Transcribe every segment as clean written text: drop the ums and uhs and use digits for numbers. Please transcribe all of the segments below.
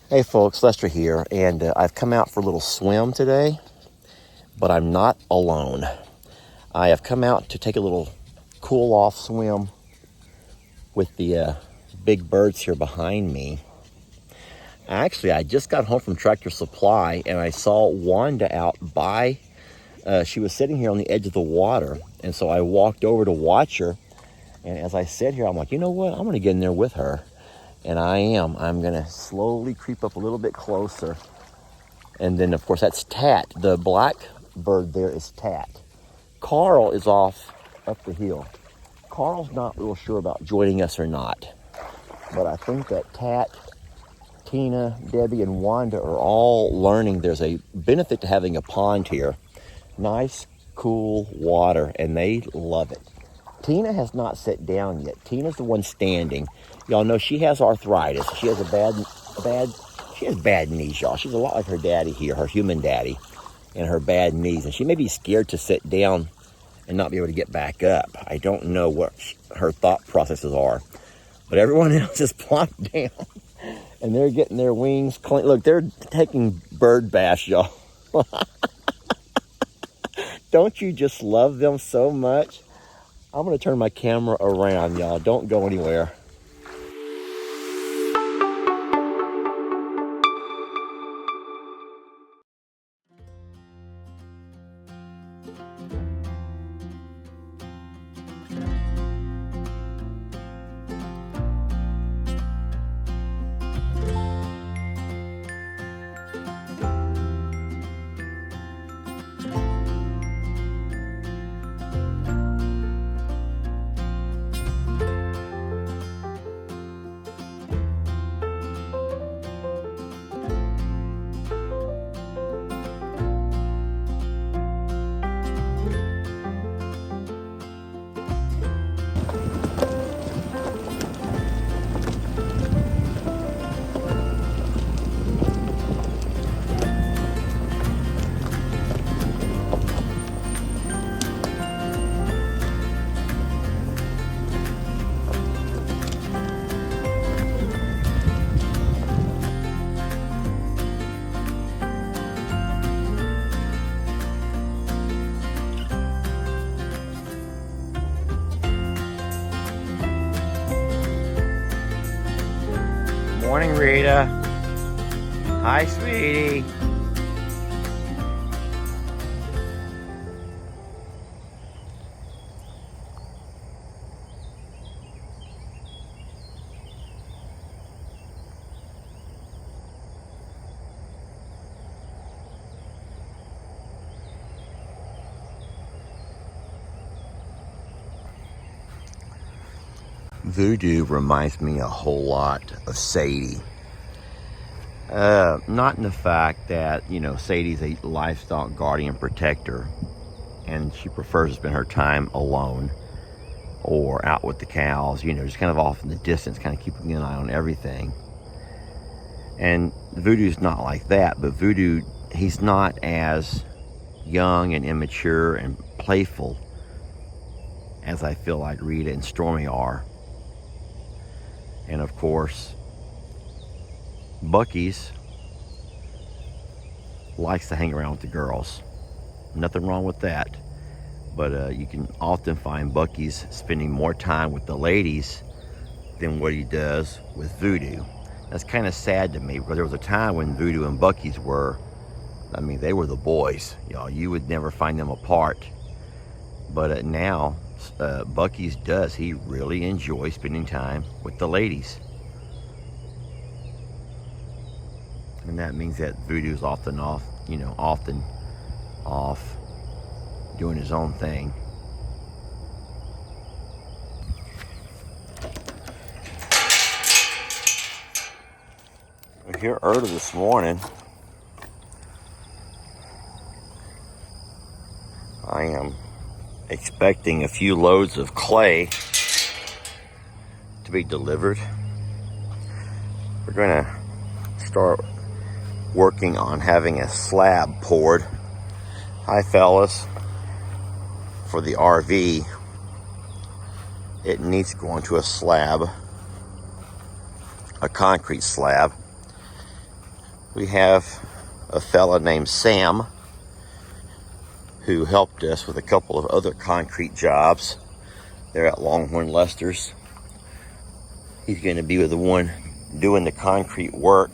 Hey folks, Lester here, and I've come out for a little swim today, but I'm not alone. I have come out to take a little cool off swim with the big birds here behind me. Actually, I just got home from Tractor Supply and I saw Wanda out by, she was sitting here on the edge of the water, and so I walked over to watch her, and as I sit here, I'm like, you know what, I'm gonna get in there with her. And I'm gonna slowly creep up a little bit closer. And then of course that's Tat. The black bird there is Tat. Carl is off up the hill. Carl's not real sure about joining us or not. But I think that Tat, Tina, Debbie, and Wanda are all learning there's a benefit to having a pond here. Nice, cool water, and they love it. Tina has not sat down yet. Tina's the one standing. Y'all know she has arthritis. She has she has bad knees, y'all. She's a lot like her daddy here, her human daddy, and her bad knees. And she may be scared to sit down and not be able to get back up. I don't know what her thought processes are. But everyone else is plopped down, and they're getting their wings clean. Look, they're taking bird baths, y'all. Don't you just love them so much? I'm going to turn my camera around, y'all. Don't go anywhere. Morning, Rita. Hi, sweetie. Voodoo reminds me a whole lot of Sadie. Not in the fact that, Sadie's a livestock guardian protector and she prefers to spend her time alone or out with the cows, just kind of off in the distance, kind of keeping an eye on everything. And Voodoo's not like that, but Voodoo, he's not as young and immature and playful as I feel like Rita and Stormy are. And of course, Bucky's likes to hang around with the girls. Nothing wrong with that. But you can often find Bucky's spending more time with the ladies than what he does with Voodoo. That's kind of sad to me, because there was a time when Voodoo and Bucky's they were the boys. Y'all, you would never find them apart. But now, Bucky's does. He really enjoys spending time with the ladies. And that means that Voodoo's often off doing his own thing. We're here early this morning. I am expecting a few loads of clay to be delivered. We're going to start working on having a slab poured. Hi, fellas. For the RV, it needs to go onto a slab, a concrete slab, we have a fella named Sam who helped us with a couple of other concrete jobs there at Longhorn Lester's. He's going to be with the one doing the concrete work.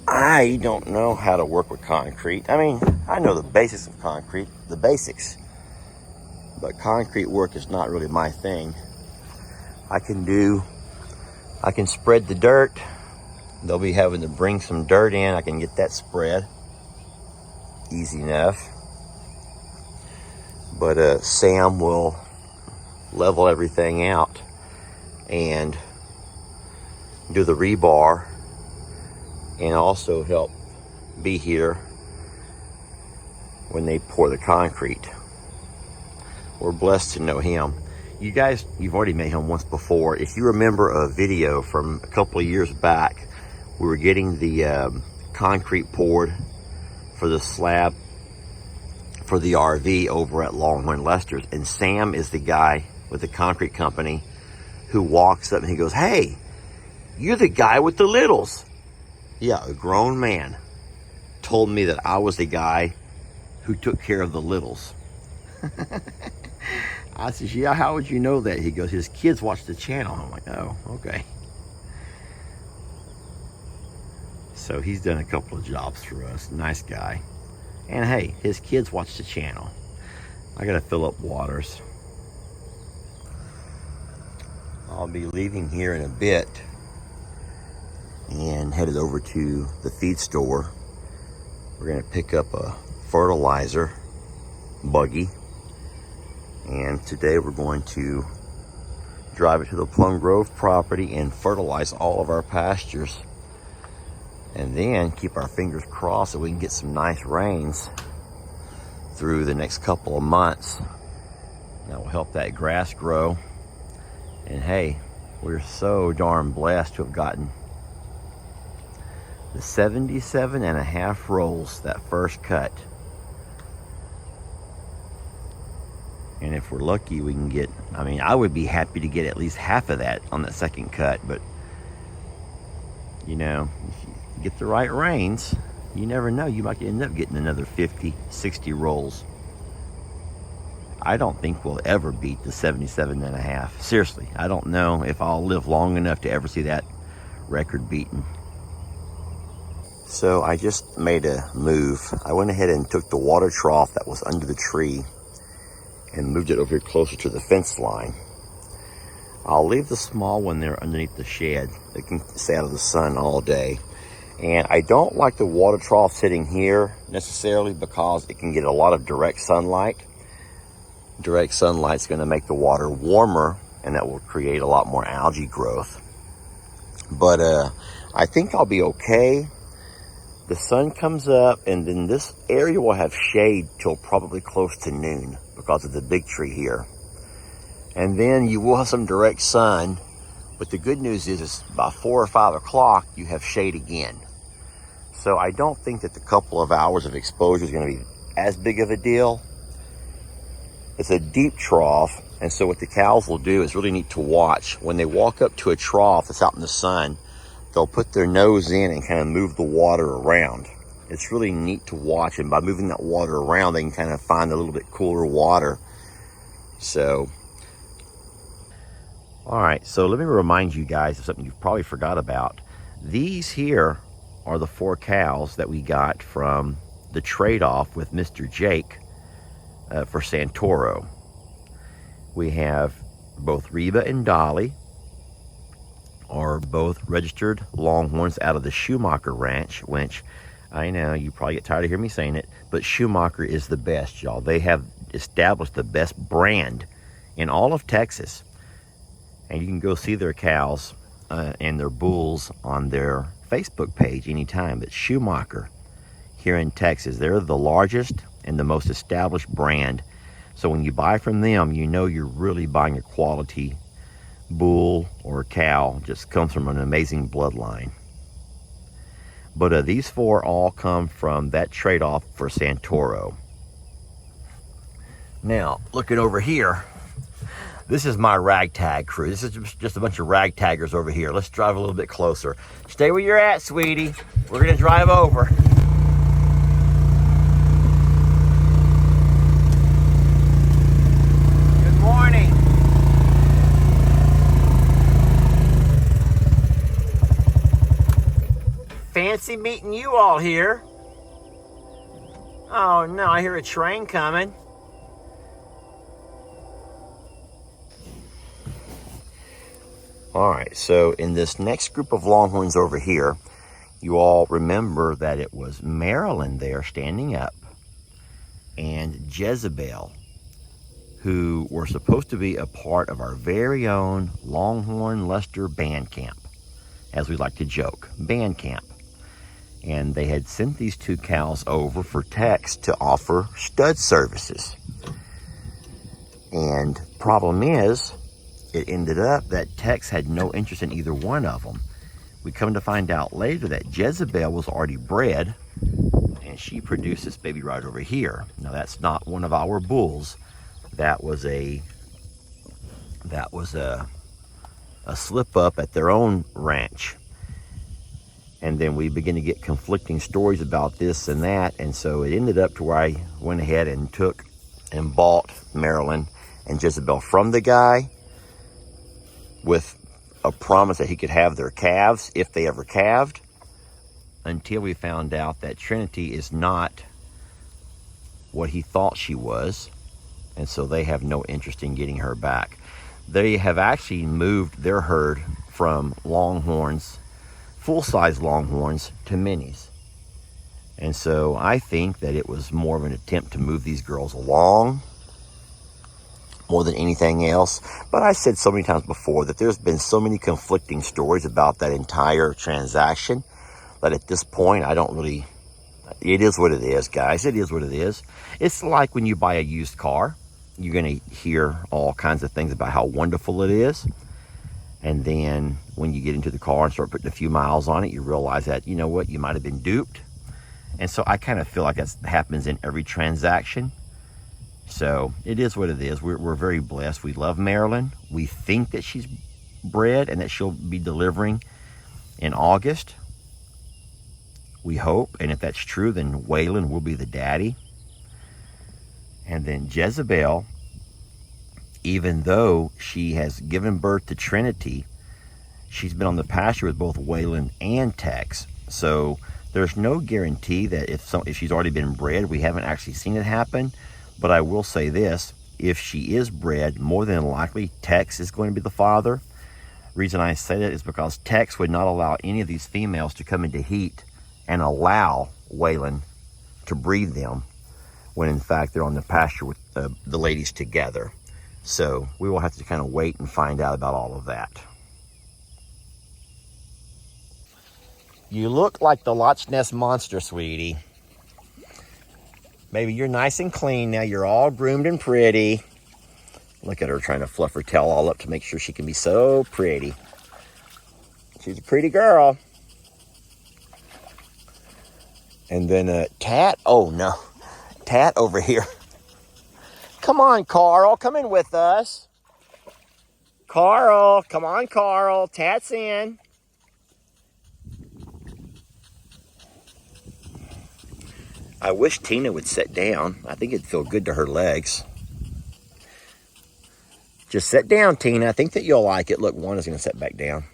I don't know how to work with concrete. I mean, I know the basics of concrete, the basics. But concrete work is not really my thing. I can spread the dirt. They'll be having to bring some dirt in. I can get that spread. Easy enough. But Sam will level everything out and do the rebar, and also help be here when they pour the concrete. We're blessed to know him. You guys, you've already met him once before. If you remember a video from a couple of years back, we were getting the concrete poured for the slab for the RV over at Longhorn Lester's, and Sam is the guy with the concrete company who walks up and he goes, "Hey, you're the guy with the littles." Yeah, a grown man told me that I was the guy who took care of the littles. I said, "Yeah, how would you know that?" He goes, "His kids watch the channel." I'm like, "Oh, okay." So he's done a couple of jobs for us. Nice guy. And hey, his kids watch the channel. I gotta fill up waters. I'll be leaving here in a bit and headed over to the feed store. We're gonna pick up a fertilizer buggy, and today we're going to drive it to the Plum Grove property and fertilize all of our pastures, and then keep our fingers crossed that we can get some nice rains through the next couple of months. That will help that grass grow. And hey, we're so darn blessed to have gotten the 77.5 rolls, that first cut. And if we're lucky, we can get, I mean, I would be happy to get at least half of that on that second cut, but you know, if you get the right rains, you never know, you might end up getting another 50, 60 rolls. I don't think we'll ever beat the 77.5. Seriously, I don't know if I'll live long enough to ever see that record beaten. So I just made a move. I went ahead and took the water trough that was under the tree and moved it over here closer to the fence line. I'll leave the small one there underneath the shed. It can stay out of the sun all day. And I don't like the water trough sitting here necessarily because it can get a lot of direct sunlight. Direct sunlight's going to make the water warmer, and that will create a lot more algae growth. But I think I'll be okay. The sun comes up, and then this area will have shade till probably close to noon because of the big tree here. And then you will have some direct sun, but the good news is by 4 or 5 o'clock, you have shade again. So I don't think that the couple of hours of exposure is going to be as big of a deal. It's a deep trough, and so what the cows will do is really neat to watch. When they walk up to a trough that's out in the sun, they'll put their nose in and kind of move the water around. It's really neat to watch, and by moving that water around, they can kind of find a little bit cooler water. So, all right, so let me remind you guys of something you probably forgot about. These here are the 4 cows that we got from the trade-off with Mr. Jake for Santoro. We have both Reba and Dolly are both registered Longhorns out of the Schumacher Ranch, which I know you probably get tired of hearing me saying it, but Schumacher is the best, y'all. They have established the best brand in all of Texas. And you can go see their cows and their bulls on their Facebook page anytime. But Schumacher here in Texas, they're the largest and the most established brand. So when you buy from them, you know you're really buying a quality bull or cow. Just comes from an amazing bloodline. But these 4 all come from that trade-off for Santoro. Now, looking over here, this is my ragtag crew. This is just a bunch of ragtaggers over here. Let's drive a little bit closer. Stay where you're at, sweetie. We're gonna drive over. Good morning. Fancy meeting you all here. Oh no, I hear a train coming. All right, so in this next group of Longhorns over here, you all remember that it was Marilyn there standing up and Jezebel, who were supposed to be a part of our very own Longhorn Luster band camp, as we like to joke, band camp. And they had sent these two cows over for Tex to offer stud services. And problem is, it ended up that Tex had no interest in either one of them. We come to find out later that Jezebel was already bred, and she produced this baby right over here. Now that's not one of our bulls. That was a slip up at their own ranch. And then we begin to get conflicting stories about this and that. And so it ended up to where I went ahead and took and bought Marilyn and Jezebel from the guy with a promise that he could have their calves if they ever calved, until we found out that Trinity is not what he thought she was. And so they have no interest in getting her back. They have actually moved their herd from Longhorns, full-size Longhorns, to minis. And so I think that it was more of an attempt to move these girls along more than anything else. But I said so many times before that there's been so many conflicting stories about that entire transaction that at this point I don't really, it is what it is, guys. It is what it is. It's like when you buy a used car, you're going to hear all kinds of things about how wonderful it is. And then when you get into the car and start putting a few miles on it, you realize that, you know what, you might have been duped. And so I kind of feel like that happens in every transaction. So it is what it is. We're very blessed. We love Marilyn. We think that she's bred and that she'll be delivering in August. We hope. And if that's true, then Waylon will be the daddy. And then Jezebel, even though she has given birth to Trinity, she's been on the pasture with both Waylon and Tex. So there's no guarantee that if she's already been bred, we haven't actually seen it happen. But I will say this, if she is bred, more than likely Tex is going to be the father. Reason I say that is because Tex would not allow any of these females to come into heat and allow Waylon to breed them, when in fact they're on the pasture with the ladies together. So we will have to kind of wait and find out about all of that. You look like the Loch Ness Monster, sweetie. Baby, you're nice and clean now. You're all groomed and pretty. Look at her trying to fluff her tail all up to make sure she can be so pretty. She's a pretty girl. And then Tat, oh no, Tat over here. Come on, Carl, come in with us. Carl, come on, Carl, Tat's in. I wish Tina would sit down. I think it'd feel good to her legs. Just sit down, Tina. I think that you'll like it. Look, Wanda's going to sit back down.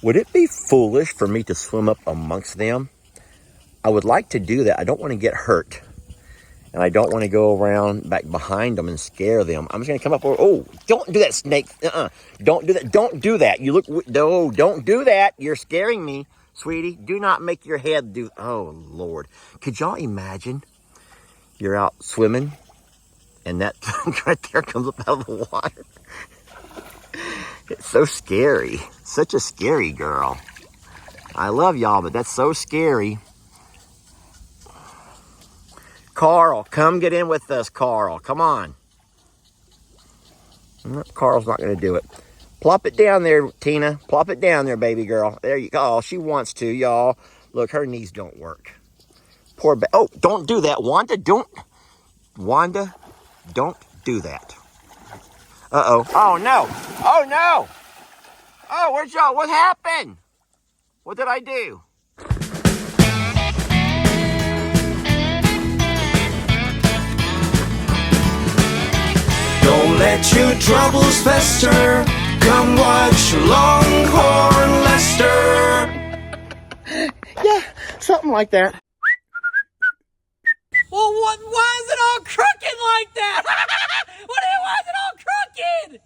Would it be foolish for me to swim up amongst them? I would like to do that. I don't want to get hurt. And I don't want to go around back behind them and scare them. I'm just going to come up over. Oh, don't do that, snake. Don't do that. Don't do that. You look. No, don't do that. You're scaring me, sweetie. Do not make your head do. Oh, Lord. Could y'all imagine? You're out swimming and that right there comes up out of the water. It's so scary. Such a scary girl. I love y'all, but that's so scary. Carl, come get in with us, Carl. Come on. Carl's not going to do it. Plop it down there, Tina. Plop it down there, baby girl. There you go. Oh, she wants to, y'all. Look, her knees don't work. Poor oh, don't do that, Wanda. Wanda, don't do that. Uh-oh. Oh, no. Oh, no. Oh, where'd y'all? What happened? What did I do? Don't let your troubles fester. Come watch Longhorn Lester. Yeah, something like that. Well, why is it all crooked like that? Why is it all crooked?